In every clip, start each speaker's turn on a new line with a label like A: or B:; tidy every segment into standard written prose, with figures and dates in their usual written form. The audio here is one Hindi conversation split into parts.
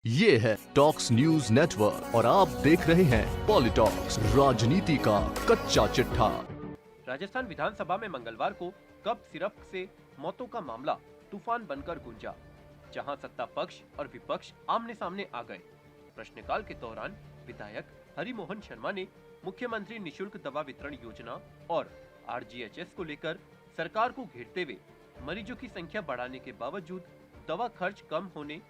A: ये है टॉक्स न्यूज नेटवर्क और आप देख रहे हैं पॉलिटॉक्स, राजनीति का कच्चा चिट्ठा।
B: राजस्थान विधानसभा में मंगलवार को कप सिरप से मौतों का मामला तूफान बनकर गूंजा, जहां सत्ता पक्ष और विपक्ष आमने सामने आ गए। प्रश्नकाल के दौरान विधायक हरिमोहन शर्मा ने मुख्यमंत्री निशुल्क दवा वितरण योजना और RGHS को लेकर सरकार को घेरते हुए मरीजों की संख्या बढ़ाने के बावजूद दवा खर्च कम होने,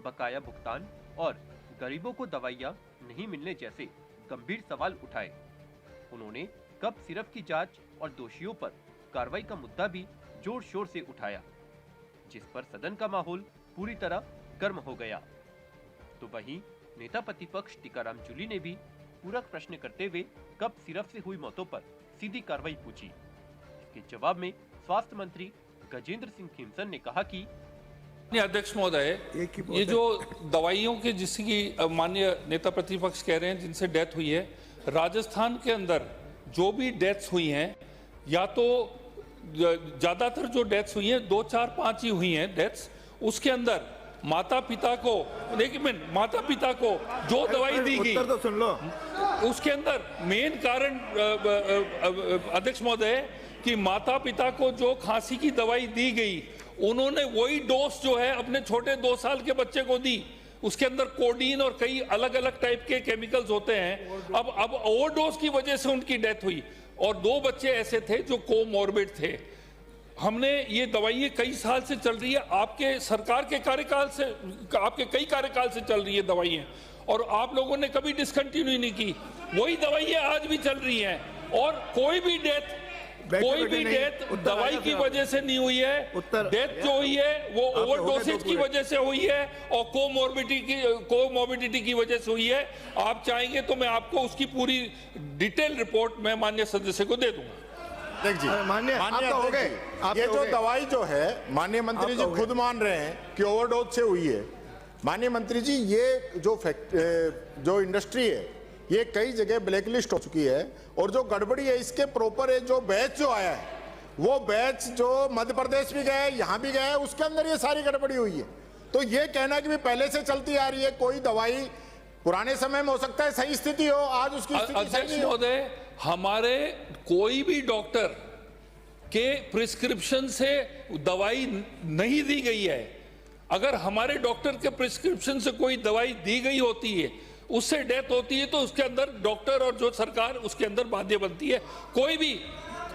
B: बकाया भुगतान और गरीबों को दवाइयां नहीं मिलने जैसे गंभीर सवाल उठाए। उन्होंने कप सिरप की जांच और दोषियों पर कार्रवाई का मुद्दा भी जोर शोर से उठाया, जिस पर सदन का माहौल पूरी तरह गर्म हो गया। तो वहीं नेता प्रतिपक्ष टीकाराम जूली ने भी पूरक प्रश्न करते हुए कप सिरप से हुई मौतों पर सीधी कार्रवाई पूछी। इसके जवाब में स्वास्थ्य मंत्री गजेंद्र सिंह खीमसन ने कहा कि
C: अध्यक्ष महोदय, ये जो दवाइयों के जिसकी माननीय नेता प्रतिपक्ष कह रहे हैं जिनसे डेथ हुई है, राजस्थान के अंदर जो भी डेथ्स हुई हैं, या तो ज्यादातर जो डेथ्स हुई हैं 2, 4, 5 ही हुई हैं डेथ्स, उसके अंदर माता पिता को माता पिता को जो दवाई दी गई
D: तो सुन लो।
C: उसके अंदर मेन कारण अध्यक्ष महोदय कि माता पिता को जो खांसी की दवाई दी गई, उन्होंने वही डोज जो है अपने छोटे 2 साल के बच्चे को दी। उसके अंदर कोडीन और कई अलग अलग टाइप के केमिकल्स होते हैं। अब ओवरडोज की वजह से उनकी डेथ हुई और 2 बच्चे ऐसे थे जो कोमॉर्बिड थे। हमने ये दवाइयाँ कई साल से चल रही है, आपके सरकार के कार्यकाल से, आपके कई कार्यकाल से चल रही है दवाइयाँ, और आप लोगों ने कभी डिसकंटिन्यू नहीं की। वही दवाइयाँ आज भी चल रही हैं और कोई भी डेथ दवाई की वजह से नहीं हुई है। डेथ जो हुई है वो ओवरडोसेज की वजह से हुई है और कोमॉर्बिडिटी की वजह से हुई है। आप चाहेंगे तो मैं आपको उसकी पूरी डिटेल रिपोर्ट मैं माननीय सदस्य को दे दूंगा।
D: देख जी, माननीय हो गए।
E: ये जो दवाई जो है माननीय मंत्री जी खुद मान रहे हैं कि ओवरडोज से हुई है। माननीय मंत्री जी, ये जो इंडस्ट्री है ये कई जगह ब्लैकलिस्ट हो चुकी है, और जो गड़बड़ी है इसके प्रॉपर है जो बैच जो आया है, वो बैच जो मध्य प्रदेश भी गया है, यहाँ भी गया है, उसके अंदर ये सारी गड़बड़ी हुई है। तो ये कहना कि भी पहले से चलती आ रही है, कोई दवाई पुराने समय में हो सकता है सही स्थिति हो, आज उसकी स्थिति सही नहीं हो।
C: हमारे कोई भी डॉक्टर के प्रिस्क्रिप्शन से दवाई नहीं दी गई है। अगर हमारे डॉक्टर के प्रिस्क्रिप्शन से कोई दवाई दी गई होती है, उससे डेथ होती है, तो उसके अंदर डॉक्टर और जो सरकार उसके अंदर बाध्य बनती है। कोई भी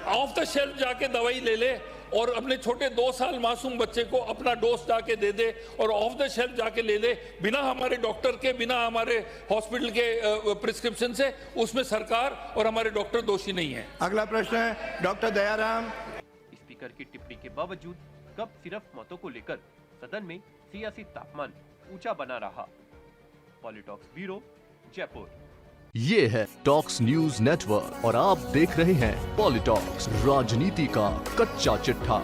C: ऑफ द शेल्फ जाके दवाई ले ले और अपने छोटे 2 साल मासूम बच्चे को अपना डोज जाके दे दे और ऑफ द शेल्फ जाके ले ले बिना हमारे डॉक्टर के, बिना हमारे हॉस्पिटल के प्रिस्क्रिप्शन से, उसमें सरकार और हमारे डॉक्टर दोषी नहीं है।
D: अगला प्रश्न है डॉक्टर दयाराम।
B: स्पीकर की टिप्पणी के बावजूद कप सिरप मौतों को लेकर सदन में सियासी तापमान ऊंचा बना रहा। पॉलिटॉक्स ब्यूरो, जयपुर।
A: ये है टॉक्स न्यूज नेटवर्क और आप देख रहे हैं पॉलिटॉक्स, राजनीति का कच्चा चिट्ठा।